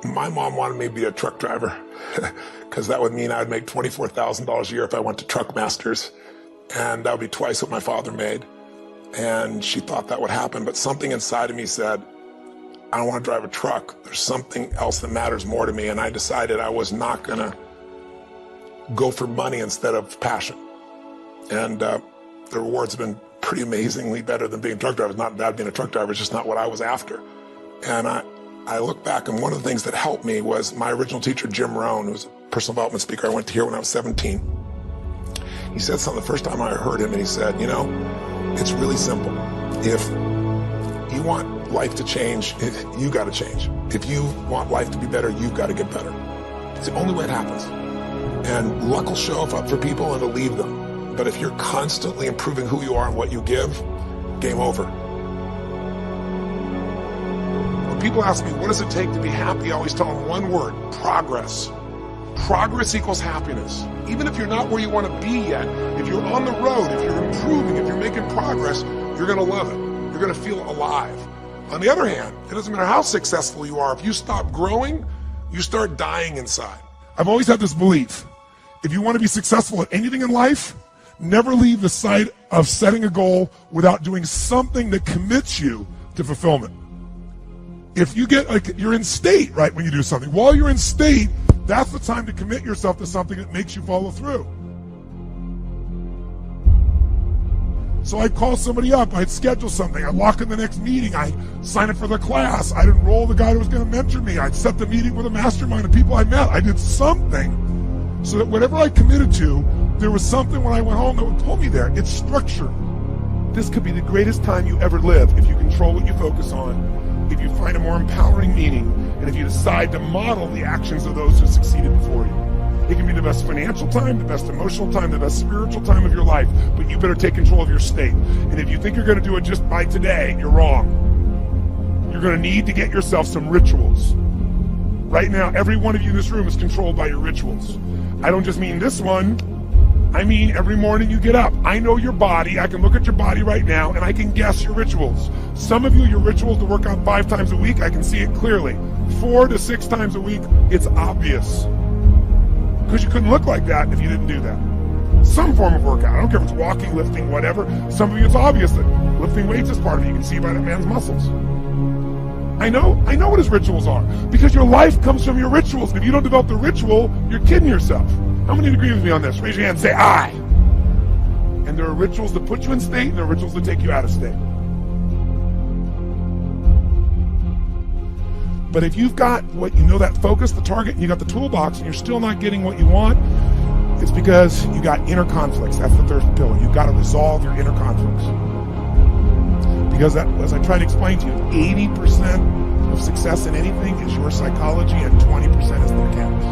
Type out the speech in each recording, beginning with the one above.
My mom wanted me to be a truck driver because that would mean I'd make $24,000 a year if I went to Truck Masters, and that would be twice what my father made. And she thought that would happen, but something inside of me said, I don't want to drive a truck. There's something else that matters more to me, and I decided I was not gonna go for money instead of passion. And the rewards have been pretty amazingly better than being a truck driver. It's not bad being a truck driver, it's just not what I was after. And I look back, and one of the things that helped me was my original teacher, Jim Rohn, who was a personal development speaker I went to hear when I was 17. He said something the first time I heard him, and he said, you know, it's really simple. If you want life to change, you got to change. If you want life to be better, you've got to get better. It's the only way it happens. And luck will show up for people and it'll leave them. But if you're constantly improving who you are and what you give, game over. When people ask me, what does it take to be happy? I always tell them one word: progress. Progress equals happiness. Even if you're not where you want to be yet, if you're on the road, if you're improving, if you're making progress, you're going to love it. You're going to feel alive. On the other hand, it doesn't matter how successful you are. If you stop growing, you start dying inside. I've always had this belief: if you want to be successful at anything in life, never leave the sight of setting a goal without doing something that commits you to fulfillment. If you get, like, you're in state, right, when you do something. While you're in state, that's the time to commit yourself to something that makes you follow through. So I'd call somebody up, I'd schedule something, I'd lock in the next meeting, I'd sign up for the class, I'd enroll the guy who was going to mentor me, I'd set the meeting with a mastermind of people I met. I did something so that whatever I committed to, there was something when I went home that would pull me there. It's structure. This could be the greatest time you ever live if you control what you focus on, if you find a more empowering meaning, and if you decide to model the actions of those who succeeded before you. It can be the best financial time, the best emotional time, the best spiritual time of your life, but you better take control of your state. And if you think you're going to do it just by today, you're wrong. You're going to need to get yourself some rituals. Right now, every one of you in this room is controlled by your rituals. I don't just mean this one. I mean every morning you get up. I know your body. I can look at your body right now, and I can guess your rituals. Some of you, your rituals to work out 5 times a week, I can see it clearly. 4 to 6 times a week, it's obvious. Because you couldn't look like that if you didn't do that. Some form of workout. I don't care if it's walking, lifting, whatever. Some of you, it's obvious that lifting weights is part of it. You can see by that man's muscles. I know what his rituals are. Because your life comes from your rituals. And if you don't develop the ritual, you're kidding yourself. How many agree with me on this? Raise your hand and say, I. And there are rituals that put you in state, and there are rituals that take you out of state. But if you've got what you know, that focus, the target, and you got the toolbox, and you're still not getting what you want, it's because you got inner conflicts. That's the third pillar. You've got to resolve your inner conflicts. Because that, as I tried to explain to you, 80% of success in anything is your psychology, and 20% is the mechanics.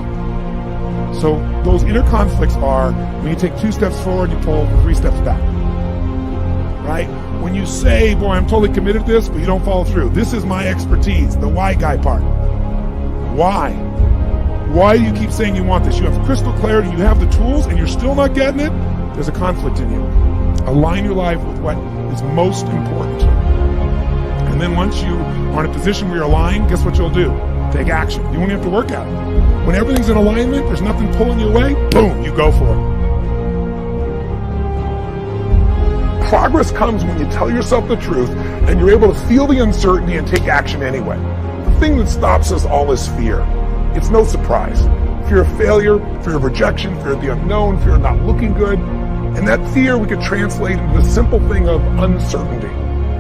So those inner conflicts are when you take 2 steps forward, you pull 3 steps back. Right? When you say, boy, I'm totally committed to this, but you don't follow through. This is my expertise, the why guy part. Why? Why do you keep saying you want this? You have crystal clarity, you have the tools, and you're still not getting it? There's a conflict in you. Align your life with what is most important. And then once you are in a position where you're aligned, guess what you'll do? Take action. You won't have to work at it. When everything's in alignment, there's nothing pulling you away, boom, you go for it. Progress comes when you tell yourself the truth and you're able to feel the uncertainty and take action anyway. The thing that stops us all is fear. It's no surprise. Fear of failure, fear of rejection, fear of the unknown, fear of not looking good. And that fear we could translate into the simple thing of uncertainty.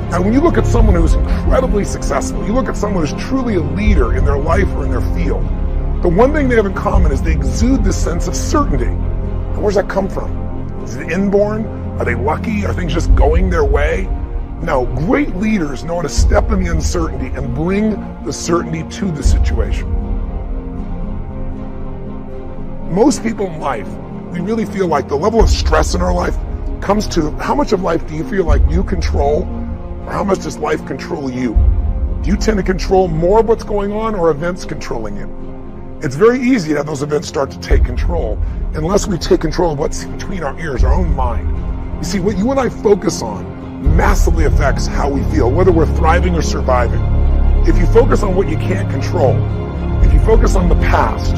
Now, when you look at someone who's incredibly successful, you look at someone who's truly a leader in their life or in their field, the one thing they have in common is they exude this sense of certainty. And where's that come from? Is it inborn? Are they lucky? Are things just going their way? No, great leaders know how to step in the uncertainty and bring the certainty to the situation. Most people in life, we really feel like the level of stress in our life comes to how much of life do you feel like you control, or how much does life control you? Do you tend to control more of what's going on, or events controlling you? It's very easy to have those events start to take control unless we take control of what's between our ears, our own mind. You see, what you and I focus on massively affects how we feel, whether we're thriving or surviving. If you focus on what you can't control, if you you focus on the past,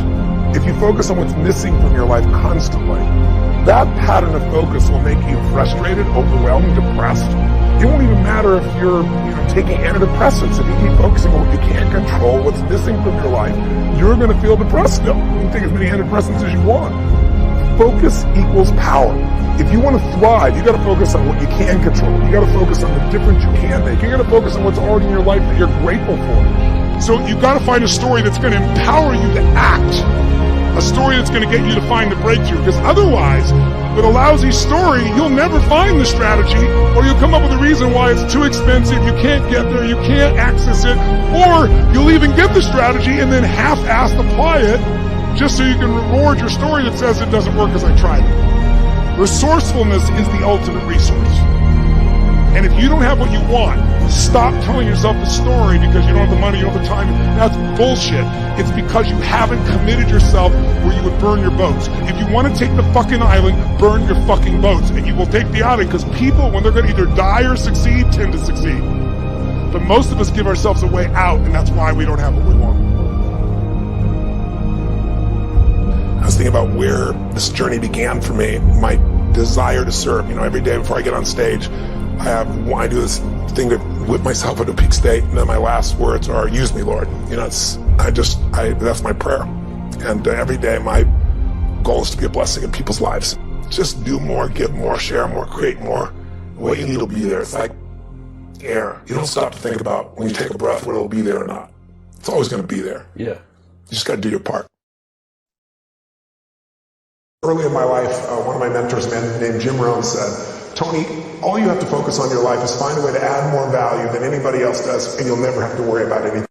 if you focus on what's missing from your life constantly, that pattern of focus will make you frustrated, overwhelmed, depressed. It won't even matter if you're taking antidepressants. If you keep focusing on what you can't control, what's missing from your life, you're going to feel depressed still. You can take as many antidepressants as you want. Focus equals power. If you want to thrive, you got to focus on what you can control. You got to focus on the difference you can make. You got to focus on what's already in your life that you're grateful for. So you got to find a story that's going to empower you to act. A story that's going to get you to find the breakthrough. Because otherwise, with a lousy story, you'll never find the strategy, or you'll come up with a reason why it's too expensive, you can't get there, you can't access it, or you'll even get the strategy and then half-assed apply it just so you can reward your story that says it doesn't work because I tried it. Resourcefulness is the ultimate resource. And if you don't have what you want, stop telling yourself the story because you don't have the money, you don't have the time. That's bullshit. It's because you haven't committed yourself where you would burn your boats. If you want to take the fucking island, burn your fucking boats. And you will take the island because people, when they're going to either die or succeed, tend to succeed. But most of us give ourselves a way out, and that's why we don't have what we want. I was thinking about where this journey began for me, my desire to serve. Every day before I get on stage, I do this thing to whip myself into a peak state, and then my last words are, use me, Lord. That's my prayer. And every day my goal is to be a blessing in people's lives. Just do more, give more, share more, create more. What you need will be there. It's like air. You don't stop to think about when you take a breath whether it'll be there or not. It's always going to be there. Yeah. You just got to do your part. Early in my life, one of my mentors, a man named Jim Rohn, said, Tony, all you have to focus on in your life is find a way to add more value than anybody else does, and you'll never have to worry about anything.